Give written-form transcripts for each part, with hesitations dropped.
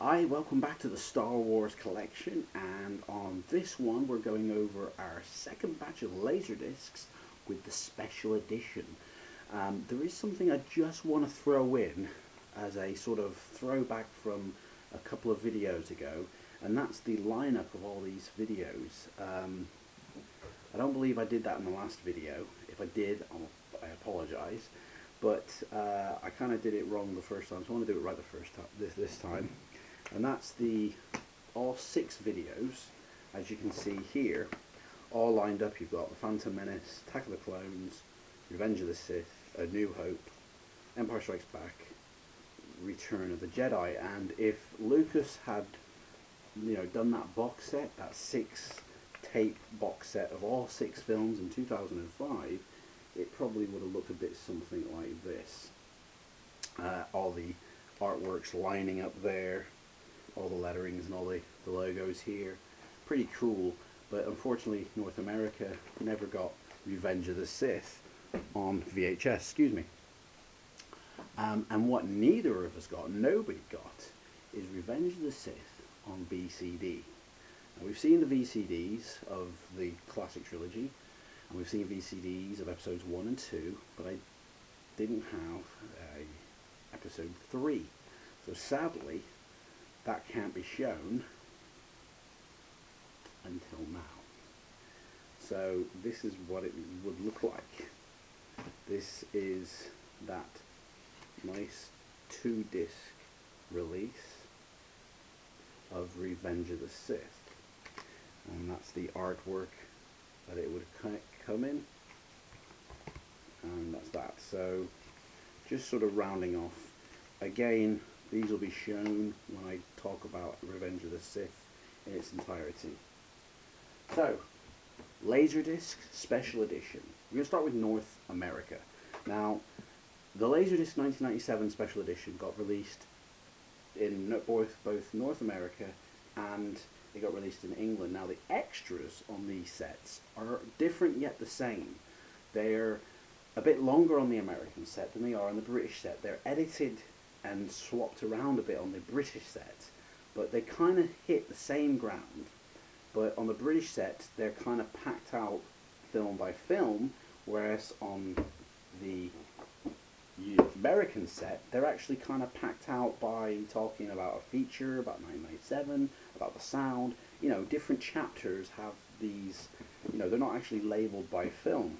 Hi, welcome back to the Star Wars collection, and on this one we're going over our second batch of Laserdiscs with the special edition. There is something I just want to throw in as a sort of throwback from a couple of videos ago, and that's the lineup of all these videos. I don't believe I did that in the last video. If I did, I apologise, but I kind of did it wrong the first time, so I want to do it right the first time. This time. And that's all 6 videos, as you can see here, all lined up. You've got The Phantom Menace, Attack of the Clones, Revenge of the Sith, A New Hope, Empire Strikes Back, Return of the Jedi. And if Lucas had, done that box set, that 6-tape box set of all 6 films in 2005, it probably would have looked a bit something like this. All the artworks lining up there, all the letterings and all the logos here. Pretty cool, but unfortunately North America never got Revenge of the Sith on VHS, excuse me. And what neither of us got, nobody got, is Revenge of the Sith on VCD. Now, we've seen the VCDs of the classic trilogy, and we've seen VCDs of episodes 1 and 2, but I didn't have episode 3. So sadly, that can't be shown until now. So this is what it would look like. This is that nice 2-disc release of Revenge of the Sith, and that's the artwork that it would come in, and that's that. So just sort of rounding off again, these will be shown when I talk about Revenge of the Sith in its entirety. So, Laserdisc Special Edition. We're going to start with North America. Now, the Laserdisc 1997 Special Edition got released in both North America, and it got released in England. Now, the extras on these sets are different yet the same. They're a bit longer on the American set than they are on the British set. They're edited and swapped around a bit on the British set, but they kind of hit the same ground. But on the British set, they're kind of packed out film by film, whereas on the American set, they're actually kind of packed out by talking about a feature, about 1997, about the sound. Different chapters have these, they're not actually labeled by film.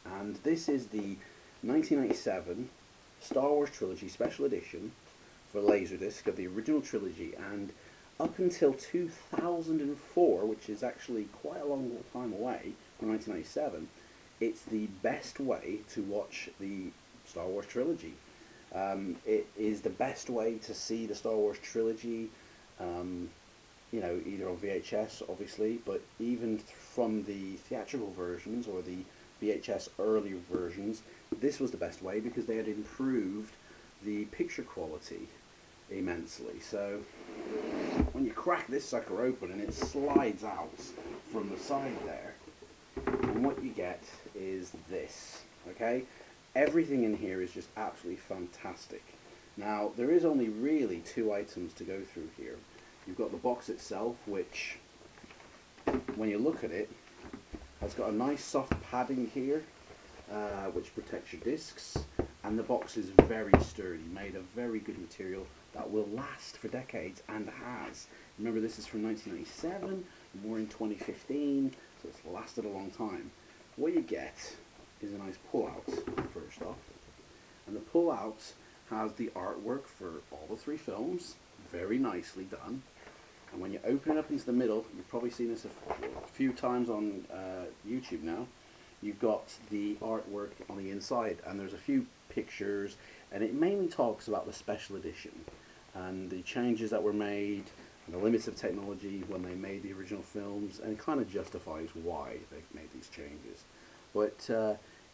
And this is the 1997 Star Wars Trilogy Special Edition for Laserdisc of the original trilogy, and up until 2004, which is actually quite a long time away from 1997, it's the best way to watch the Star Wars trilogy. It is the best way to see the Star Wars trilogy, either on VHS, obviously, but even from the theatrical versions or the VHS early versions, this was the best way because they had improved the picture quality immensely. So when you crack this sucker open and it slides out from the side there, and what you get is this, okay? Everything in here is just absolutely fantastic. Now, there is only really 2 items to go through here. You've got the box itself, which, when you look at it, has got a nice soft padding here, which protects your discs, and the box is very sturdy, made of very good material that will last for decades, and has. Remember, this is from 1997, we're in 2015, so it's lasted a long time. What you get is a nice pull-out, first off, and the pull-out has the artwork for all the 3 films, very nicely done. And when you open it up into the middle, you've probably seen this a few times on YouTube now, you've got the artwork on the inside, and there's a few pictures, and it mainly talks about the special edition and the changes that were made and the limits of technology when they made the original films, and it kind of justifies why they've made these changes. But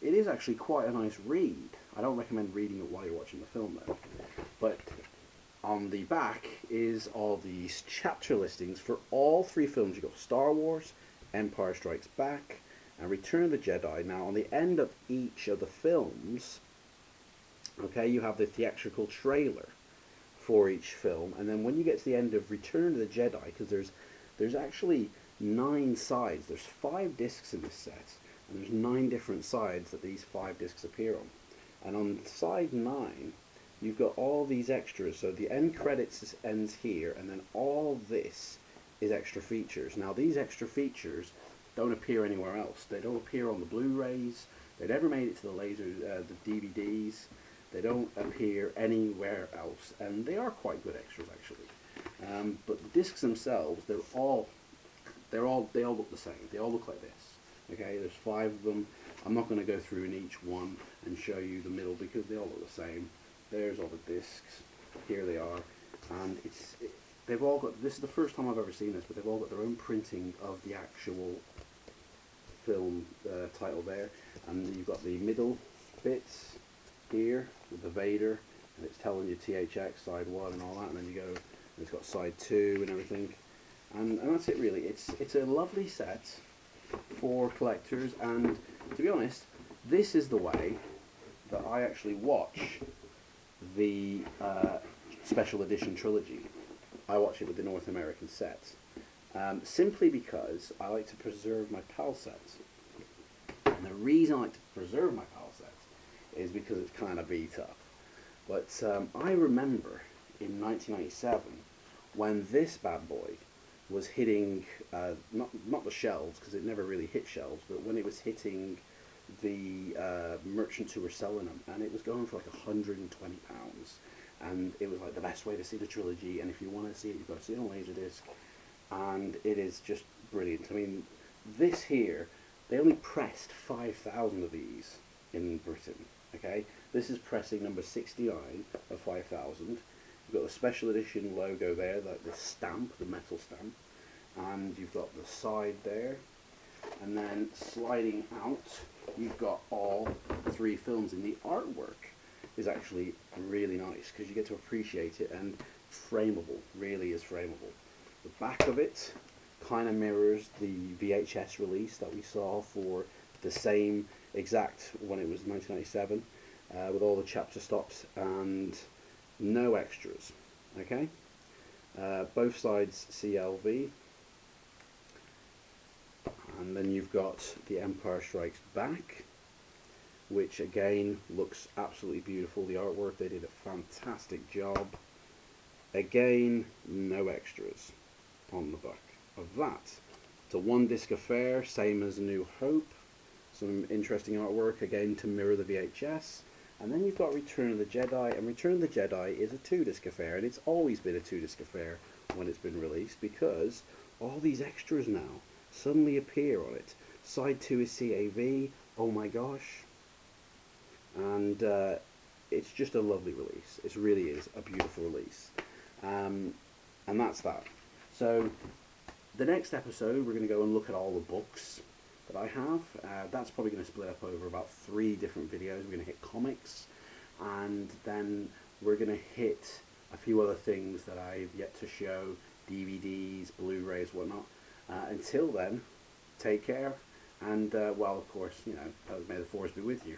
it is actually quite a nice read. I don't recommend reading it while you're watching the film though. But on the back is all these chapter listings for all 3 films. You've got Star Wars, Empire Strikes Back, and Return of the Jedi. Now, on the end of each of the films, okay, you have the theatrical trailer for each film, and then when you get to the end of Return of the Jedi, because there's actually 9 sides. There's 5 discs in this set, and there's 9 different sides that these 5 discs appear on. And on side 9, you've got all these extras. So the end credits ends here, and then all this is extra features. Now these extra features don't appear anywhere else. They don't appear on the Blu-rays. They never made it to the DVDs. They don't appear anywhere else, and they are quite good extras actually. But the discs themselves, they all look the same. They all look like this. Okay, there's 5 of them. I'm not going to go through in each one and show you the middle because they all look the same. There's all the discs. Here they are, and they've all got. This is the first time I've ever seen this, but they've all got their own printing of the actual film title there, and you've got the middle bits here with the Vader, and it's telling you THX side 1 and all that, and then you go, and it's got side 2 and everything, and that's it really. It's a lovely set for collectors, and to be honest, this is the way that I actually watch the special edition trilogy. I watch it with the North American sets, simply because I like to preserve my PAL sets. And the reason I like to preserve my PAL sets is because it's kind of beat up. But I remember in 1997 when this bad boy was hitting, not the shelves, because it never really hit shelves, but when it was hitting the merchants who were selling them, and it was going for like £120, and it was like the best way to see the trilogy, and if you want to see it, you've got to see it on Laserdisc, and it is just brilliant. I mean, this here, they only pressed 5,000 of these in Britain, okay? This is pressing number 69 of 5,000. You've got the special edition logo there, like the stamp, the metal stamp, and you've got the side there, and then sliding out, you've got all 3 films, and the artwork is actually really nice because you get to appreciate it, and frameable, really is frameable. The back of it kind of mirrors the VHS release that we saw for the same exact when it was 1997, with all the chapter stops and no extras. Okay, both sides CLV, and then you've got The Empire Strikes Back, which again looks absolutely beautiful. The artwork, they did a fantastic job. Again, no extras on the back of that. It's a 1-disc affair, same as New Hope. Some interesting artwork again to mirror the VHS. And then you've got Return of the Jedi, and Return of the Jedi is a 2-disc affair, and it's always been a 2-disc affair when it's been released, because all these extras now suddenly appear on it. Side 2 is CAV, oh my gosh. And it's just a lovely release. It really is a beautiful release. And that's that. So the next episode, we're going to go and look at all the books that I have. That's probably going to split up over about 3 different videos. We're going to hit comics, and then we're going to hit a few other things that I've yet to show, DVDs, Blu-rays, whatnot. Until then, take care, and well, of course, you know, may the force be with you.